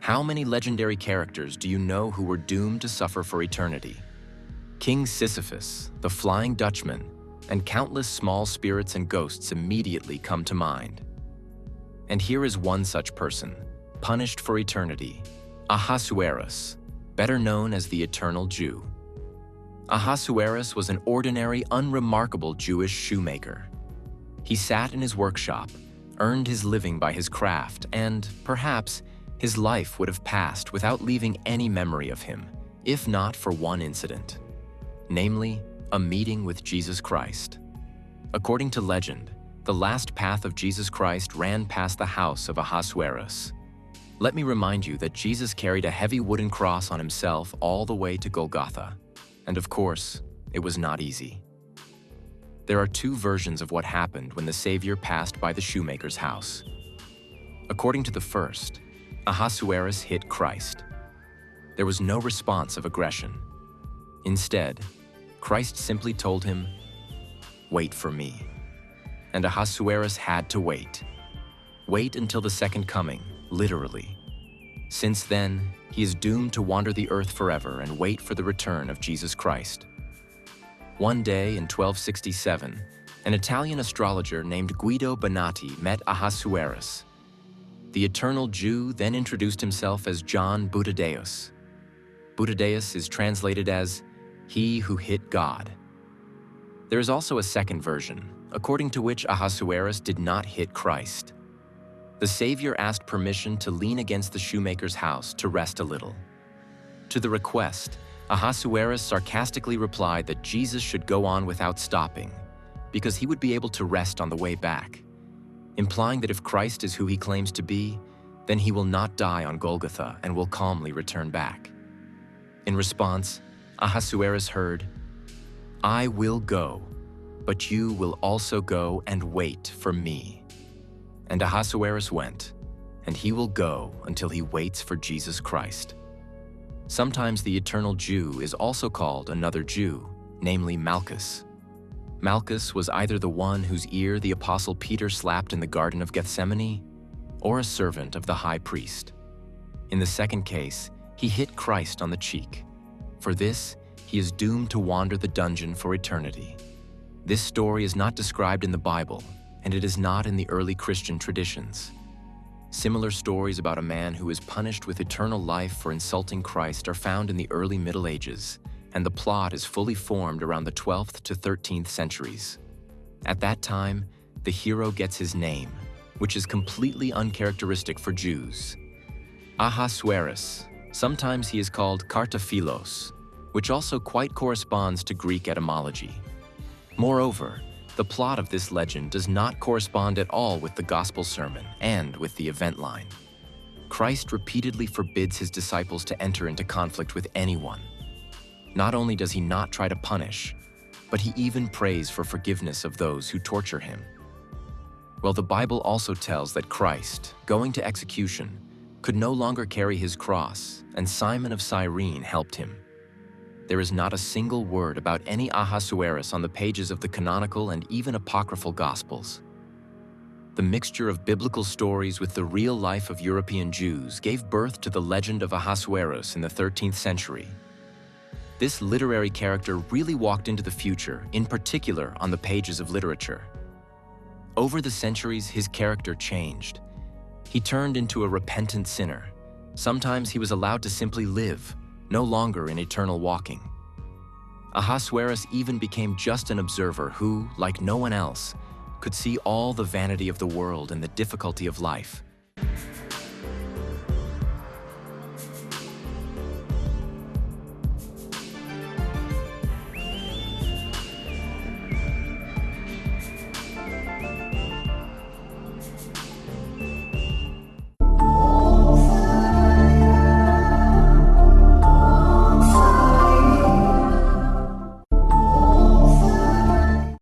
How many legendary characters do you know who were doomed to suffer for eternity? King Sisyphus, the Flying Dutchman, and countless small spirits and ghosts immediately come to mind. And here is one such person, punished for eternity, Ahasuerus, better known as the Eternal Jew. Ahasuerus was an ordinary, unremarkable Jewish shoemaker. He sat in his workshop, earned his living by his craft, and, perhaps, his life would have passed without leaving any memory of him, if not for one incident, namely, a meeting with Jesus Christ. According to legend, the last path of Jesus Christ ran past the house of Ahasuerus. Let me remind you that Jesus carried a heavy wooden cross on himself all the way to Golgotha, and of course, it was not easy. There are two versions of what happened when the Savior passed by the shoemaker's house. According to the first, Ahasuerus hit Christ. There was no response of aggression. Instead, Christ simply told him, "Wait for me." And Ahasuerus had to wait. Wait until the second coming, literally. Since then, he is doomed to wander the earth forever and wait for the return of Jesus Christ. One day in 1267, an Italian astrologer named Guido Banatti met Ahasuerus. The Eternal Jew then introduced himself as John Buttadeus. Buttadeus is translated as "he who hit God." There is also a second version, according to which Ahasuerus did not hit Christ. The Savior asked permission to lean against the shoemaker's house to rest a little. To the request, Ahasuerus sarcastically replied that Jesus should go on without stopping, because he would be able to rest on the way back, implying that if Christ is who he claims to be, then he will not die on Golgotha and will calmly return back. In response, Ahasuerus heard, "I will go, but you will also go and wait for me." And Ahasuerus went, and he will go until he waits for Jesus Christ. Sometimes the Eternal Jew is also called another Jew, namely Malchus. Malchus was either the one whose ear the Apostle Peter slapped in the Garden of Gethsemane, or a servant of the high priest. In the second case, he hit Christ on the cheek. For this, he is doomed to wander the dungeon for eternity. This story is not described in the Bible, and it is not in the early Christian traditions. Similar stories about a man who is punished with eternal life for insulting Christ are found in the early Middle Ages, and the plot is fully formed around the 12th to 13th centuries. At that time, the hero gets his name, which is completely uncharacteristic for Jews. Ahasuerus. Sometimes he is called Kartaphilos, which also quite corresponds to Greek etymology. Moreover, the plot of this legend does not correspond at all with the Gospel sermon and with the event line. Christ repeatedly forbids his disciples to enter into conflict with anyone. Not only does he not try to punish, but he even prays for forgiveness of those who torture him. Well, the Bible also tells that Christ, going to execution, could no longer carry his cross, and Simon of Cyrene helped him. There is not a single word about any Ahasuerus on the pages of the canonical and even apocryphal Gospels. The mixture of biblical stories with the real life of European Jews gave birth to the legend of Ahasuerus in the 13th century. This literary character really walked into the future, in particular on the pages of literature. Over the centuries, his character changed. He turned into a repentant sinner. Sometimes he was allowed to simply live, no longer in eternal walking. Ahasuerus even became just an observer who, like no one else, could see all the vanity of the world and the difficulty of life,